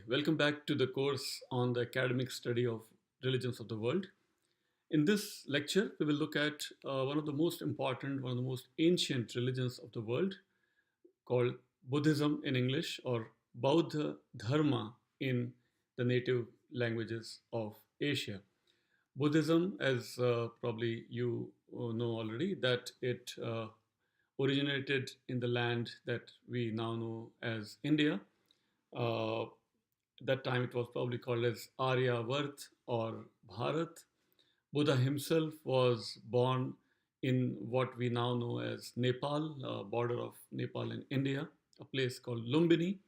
Welcome back to the course on the academic study of religions of the world. In this lecture, we will look at one of the most important, one of the most ancient religions of the world called Buddhism in English or Bauddha Dharma in the native languages of Asia. Buddhism, as probably you know already, that it originated in the land that we now know as India. Uh, that time it was probably called as Aryavart or Bharat. Buddha himself was born in what we now know as Nepal, border of Nepal and India, a place called Lumbini.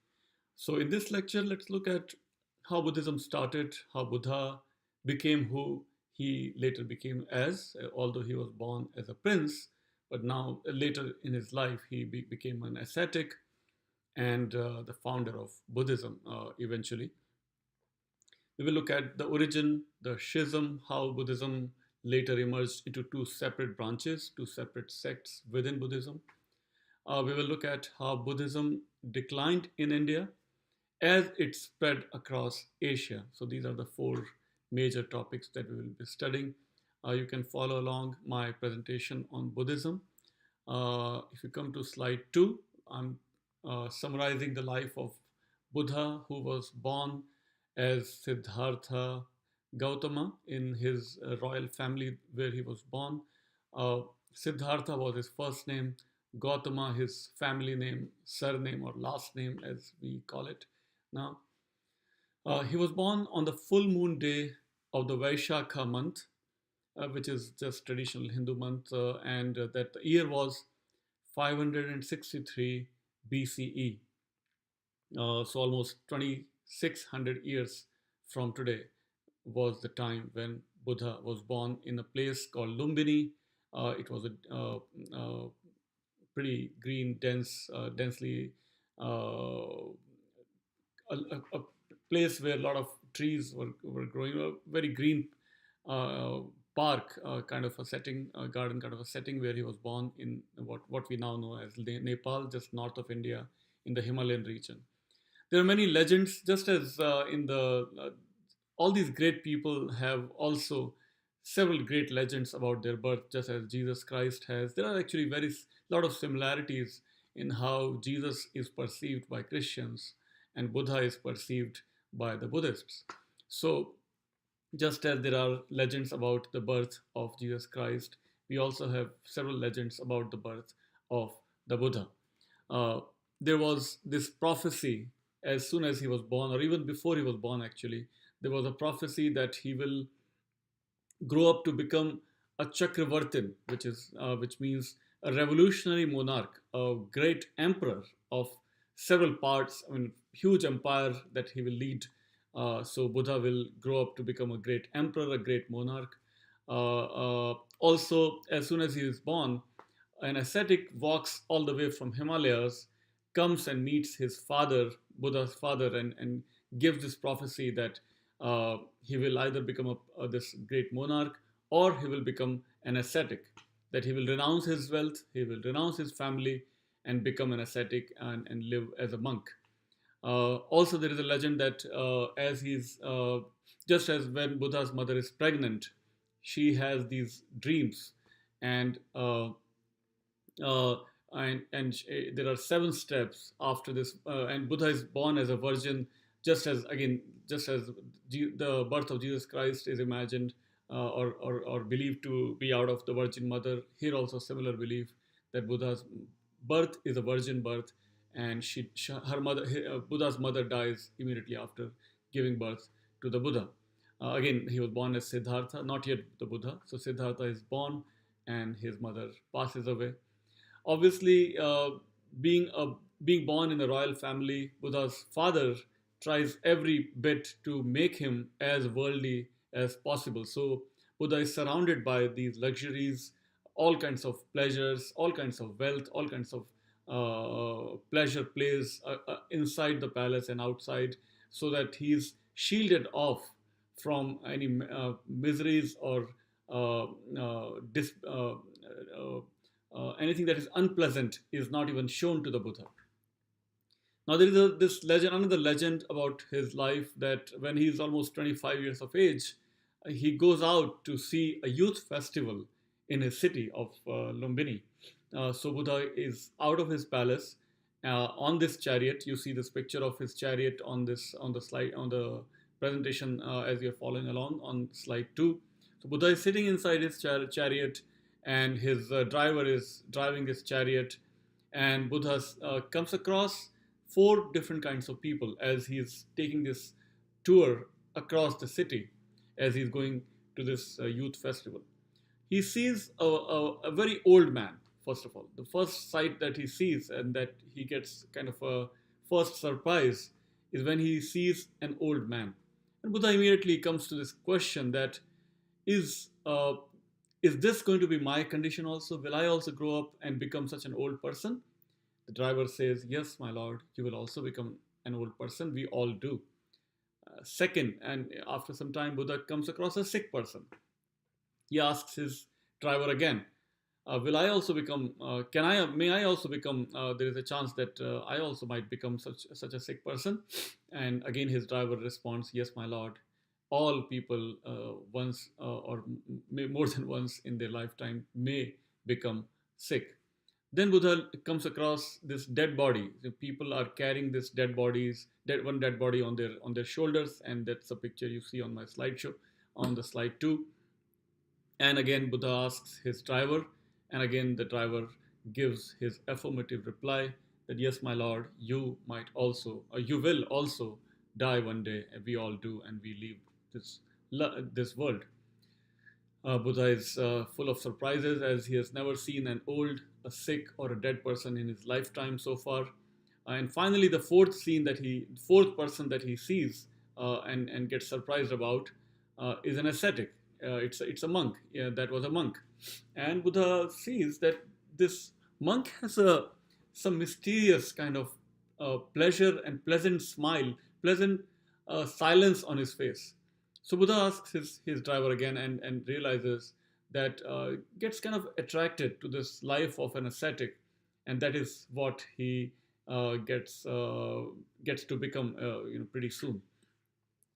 So, in this lecture, let's look at how Buddhism started, how Buddha became who he later became as, although he was born as a prince, but now later in his life he became an ascetic and the founder of Buddhism eventually. We will look at the origin, the schism, how Buddhism later emerged into two separate branches, two separate sects within Buddhism. We will look at how Buddhism declined in India as it spread across Asia. So these are the four major topics that we will be studying. You can follow along my presentation on Buddhism. If you come to slide 2, I'm summarizing the life of Buddha, who was born as Siddhartha Gautama in his royal family where he was born. Uh, Siddhartha was his first name, Gautama his family name, surname, or last name as we call it now. He was born on the full moon day of the Vaishakha month, which is just traditional Hindu month, and that the year was 563 BCE. So almost 2600 years from today was the time when Buddha was born in a place called Lumbini. It was a pretty green, densely a place where a lot of trees were growing, a very green uh, park kind of a setting, a garden kind of a setting where he was born in what we now know as Nepal, just north of India in the Himalayan region. There are many legends, just as in the all these great people have also several great legends about their birth, just as Jesus Christ has. There are actually very lot of similarities in how Jesus is perceived by Christians and Buddha is perceived by the Buddhists. So, just as there are legends about the birth of Jesus Christ, we also have several legends about the birth of the Buddha. Uh, there was this prophecy as soon as he was born, or even before he was born, actually. There was a prophecy that he will grow up to become a Chakravartin, which means a revolutionary monarch, a great emperor of several parts. I mean, huge empire that he will lead. So Buddha will grow up to become a great emperor, a great monarch. Also, as soon as he is born, an ascetic walks all the way from Himalayas, comes and meets his father, Buddha's father, and gives this prophecy that he will either become this great monarch or he will become an ascetic, that he will renounce his wealth, he will renounce his family, and become an ascetic and live as a monk. Also, there is a legend that as he's just as when Buddha's mother is pregnant, she has these dreams, and uh, there are seven steps after this. And Buddha is born as a virgin, just as the birth of Jesus Christ is imagined or believed to be out of the Virgin Mother. Here also similar belief that Buddha's birth is a virgin birth, and her mother, Buddha's mother, dies immediately after giving birth to the Buddha. Again, he was born as Siddhartha, not yet the Buddha. So Siddhartha is born, and his mother passes away. Obviously, being born in a royal family, Buddha's father tries every bit to make him as worldly as possible. So Buddha is surrounded by these luxuries, all kinds of pleasures, all kinds of wealth, all kinds of pleasure plays inside the palace and outside, so that he's shielded off from any miseries or anything that is unpleasant is not even shown to the Buddha. Now there is this legend, another legend about his life, that when he is almost 25 years of age, he goes out to see a youth festival in his city of Lumbini. So Buddha is out of his palace on this chariot. You see this picture of his chariot on this on the slide on the presentation as you're following along on slide 2. So Buddha is sitting inside his chariot, and his driver is driving his chariot, and Buddha comes across four different kinds of people as he's taking this tour across the city, as he's going to this youth festival. He sees a very old man, first of all. The first sight that he sees, and that he gets kind of a first surprise, is when he sees an old man. And Buddha immediately comes to this question that is uh, is this going to be my condition also? Will I also grow up and become such an old person? The driver says, yes, my lord, you will also become an old person. We all do. Second, and after some time, Buddha comes across a sick person. He asks his driver again, will I also become, may I also become, there is a chance that I also might become such a sick person. And again, his driver responds, yes, my lord, all people once or more than once in their lifetime may become sick. Then Buddha comes across this dead body. The people are carrying this one dead body on their shoulders, and that's a picture you see on my slideshow, on the slide 2. And again, Buddha asks his driver, and again the driver gives his affirmative reply that yes, my lord, you might also, or you will also die one day. And we all do, and we leave this world. Buddha is full of surprises, as he has never seen an old, a sick, or a dead person in his lifetime so far. And finally, the fourth person that he sees and gets surprised about is an ascetic. It's a monk. Yeah, that was a monk, and Buddha sees that this monk has some mysterious kind of pleasure and pleasant smile, pleasant silence on his face. So Buddha asks his driver again, and realizes that gets kind of attracted to this life of an ascetic, and that is what he gets to become pretty soon.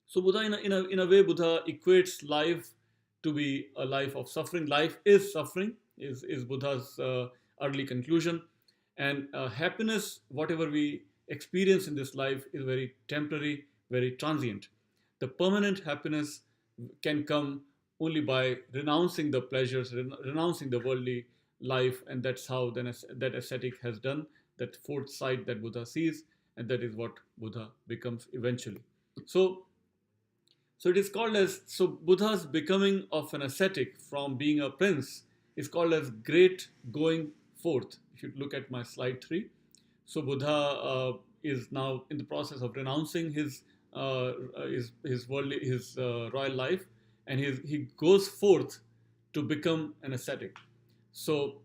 So Buddha, in a way, Buddha equates life to be a life of suffering. Life is suffering, is Buddha's early conclusion. And happiness, whatever we experience in this life, is very temporary, very transient. The permanent happiness can come only by renouncing the pleasures, renouncing the worldly life, and that's how then that ascetic has done. That fourth sight that Buddha sees, and that is what Buddha becomes eventually. So so it is called as, so Buddha's becoming of an ascetic from being a prince is called as great going forth. If you look at my slide 3, so Buddha is now in the process of renouncing his worldly, his royal life, and he goes forth to become an ascetic. So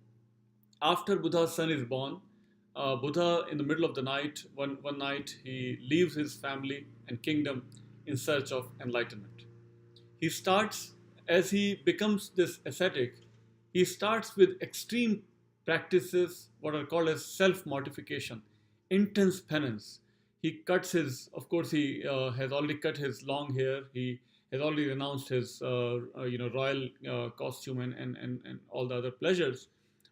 after Buddha's son is born, Buddha, in the middle of the night, one night, he leaves his family and kingdom in search of enlightenment. He starts, as he becomes this ascetic, he starts with extreme practices, what are called as self mortification, intense penance. He cuts his, of course, he has already cut his long hair. He has already renounced his, royal costume and all the other pleasures.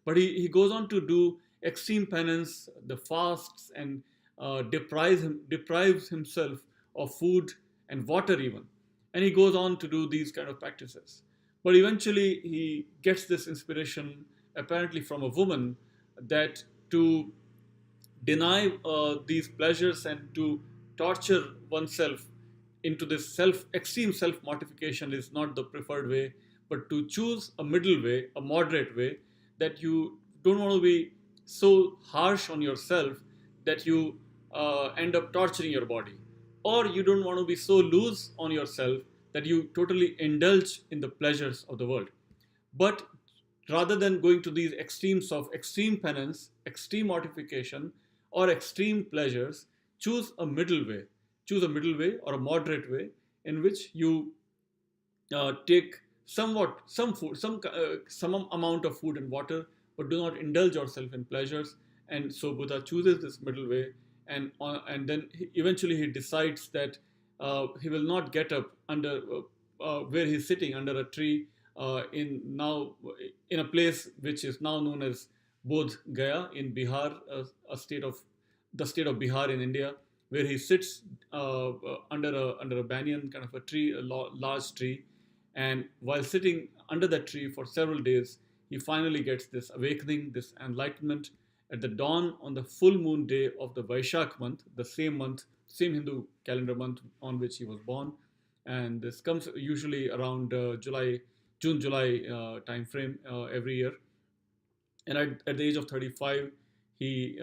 But he goes on to do extreme penance, the fasts, and deprives himself of food and water even. And he goes on to do these kind of practices. But eventually he gets this inspiration, apparently from a woman, that to deny these pleasures and to torture oneself into this extreme self mortification is not the preferred way, but to choose a middle way, a moderate way, that you don't want to be so harsh on yourself that you end up torturing your body, or you don't want to be so loose on yourself that you totally indulge in the pleasures of the world. But rather than going to these extremes of extreme penance, extreme mortification, or extreme pleasures, choose a middle way. Choose a middle way or a moderate way in which you take some food, some amount of food and water, but do not indulge yourself in pleasures. And so Buddha chooses this middle way, and then eventually he decides that he will not get up under where he's sitting under a tree in a place which is now known as Bodh Gaya in Bihar, a state of the state of Bihar in India, where he sits under a banyan kind of a tree, a large tree, and while sitting under that tree for several days, he finally gets this awakening, this enlightenment at the dawn on the full moon day of the Vaishak month, same Hindu calendar month on which he was born. And this comes usually around June, July time frame every year. And at the age of 35, he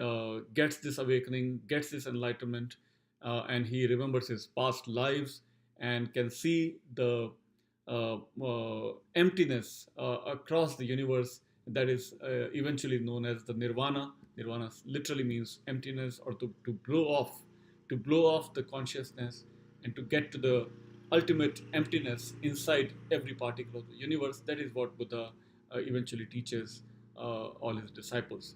gets this awakening, gets this enlightenment, and he remembers his past lives and can see the emptiness across the universe that is eventually known as the nirvana. Nirvana literally means emptiness, or to blow off the consciousness and to get to the ultimate emptiness inside every particle of the universe. That is what Buddha eventually teaches all his disciples.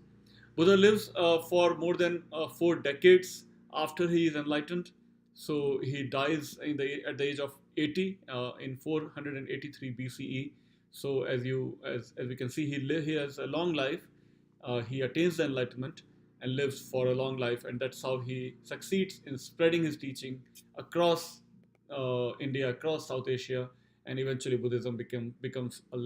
Buddha lives for more than 4 decades after he is enlightened. So he dies at the age of 80 in 483 BCE. So as we can see, he has a long life. He attains the enlightenment and lives for a long life, and that's how he succeeds in spreading his teaching across India, across South Asia, and eventually Buddhism becomes a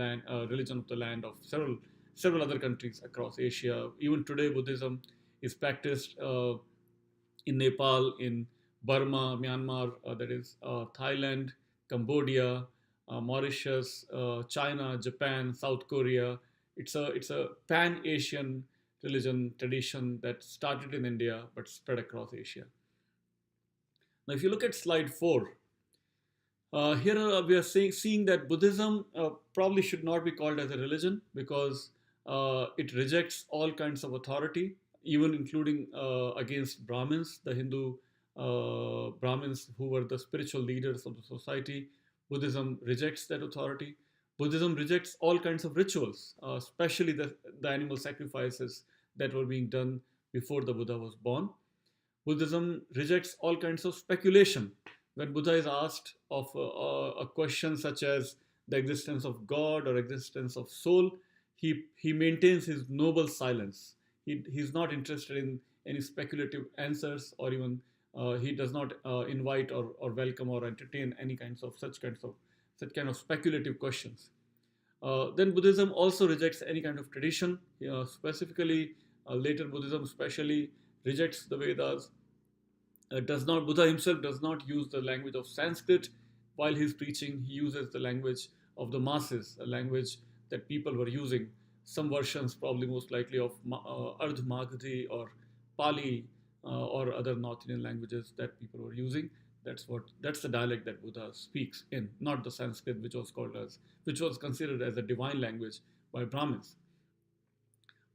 religion of the land of several other countries across Asia. Even today, Buddhism is practiced in Nepal, in Burma, Myanmar, that is Thailand, Cambodia, Mauritius, China, Japan, South Korea. It's a pan-Asian religion tradition that started in India but spread across Asia. Now, if you look at slide 4, here we are seeing that Buddhism probably should not be called as a religion because it rejects all kinds of authority, even including against Brahmins, the Hindu Brahmins who were the spiritual leaders of the society. Buddhism rejects that authority. Buddhism rejects all kinds of rituals, especially the animal sacrifices that were being done before the Buddha was born. Buddhism rejects all kinds of speculation. When Buddha is asked of a question such as the existence of God or existence of soul, he maintains his noble silence. He's not interested in any speculative answers, or even he does not invite or welcome or entertain any kinds of such kind of speculative questions. Then Buddhism also rejects any kind of tradition. Specifically, later Buddhism especially rejects the Vedas. Buddha himself does not use the language of Sanskrit while he's preaching. He uses the language of the masses, a language that people were using. Some versions, probably most likely, of Ardh Magadhi or Pali or other North Indian languages that people were using. That's the dialect that Buddha speaks in, not the Sanskrit, which was considered as a divine language by Brahmins.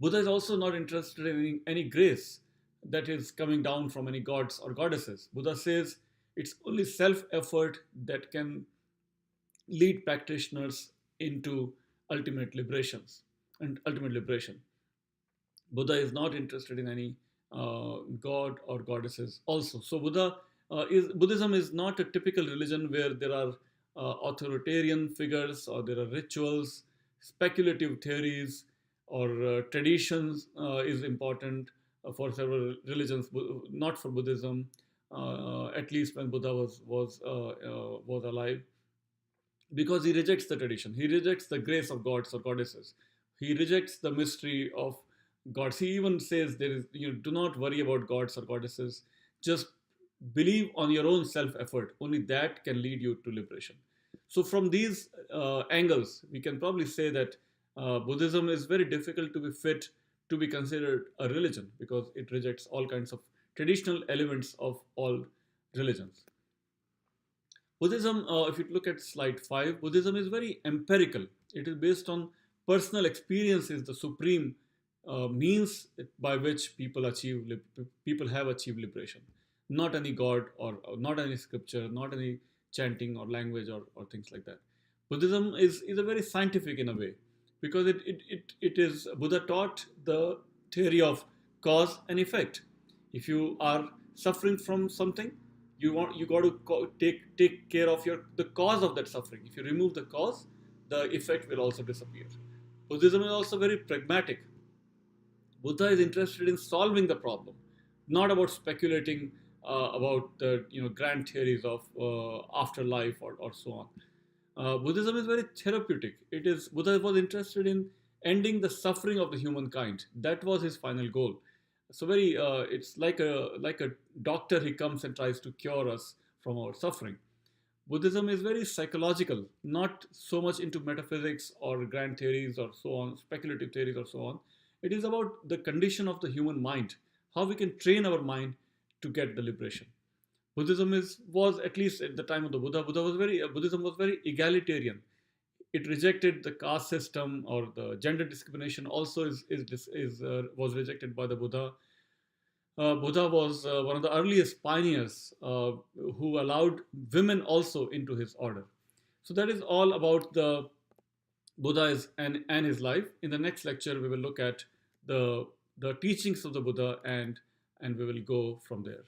Buddha is also not interested in any grace that is coming down from any gods or goddesses. Buddha says it's only self-effort that can lead practitioners into ultimate liberation. Buddha is not interested in any god or goddesses also. So Buddhism is not a typical religion where there are authoritarian figures, or there are rituals, speculative theories, or traditions is important for several religions, not for Buddhism. At least when Buddha was alive, because he rejects the tradition, he rejects the grace of gods or goddesses, he rejects the mystery of gods. He even says do not worry about gods or goddesses, just believe on your own self effort. Only that can lead you to liberation. So from these angles, we can probably say that Buddhism is very difficult to be fit to be considered a religion because it rejects all kinds of traditional elements of all religions. Buddhism, if you look at slide 5, Buddhism is very empirical. It is based on personal experience is the supreme means by which people have achieved liberation. Not any god, or not any scripture, not any chanting or language or things like that. Buddhism is a very scientific in a way, because it is Buddha taught the theory of cause and effect. If you are suffering from something, you got to take care of the cause of that suffering. If you remove the cause, the effect will also disappear. Buddhism is also very pragmatic. Buddha is interested in solving the problem, not about speculating about the grand theories of afterlife or so on. Buddhism is very therapeutic. It is Buddha was interested in ending the suffering of the humankind. That was his final goal. So very, it's like a doctor. He comes and tries to cure us from our suffering. Buddhism is very psychological, not so much into metaphysics or grand theories or so on, speculative theories or so on. It is about the condition of the human mind, how we can train our mind to get the liberation. Buddhism was, at least at the time of the Buddhism was very egalitarian. It rejected the caste system, or the gender discrimination. Also, was rejected by the Buddha. Buddha was one of the earliest pioneers who allowed women also into his order. So that is all about the and his life. In the next lecture, we will look at the teachings of the Buddha, and we will go from there.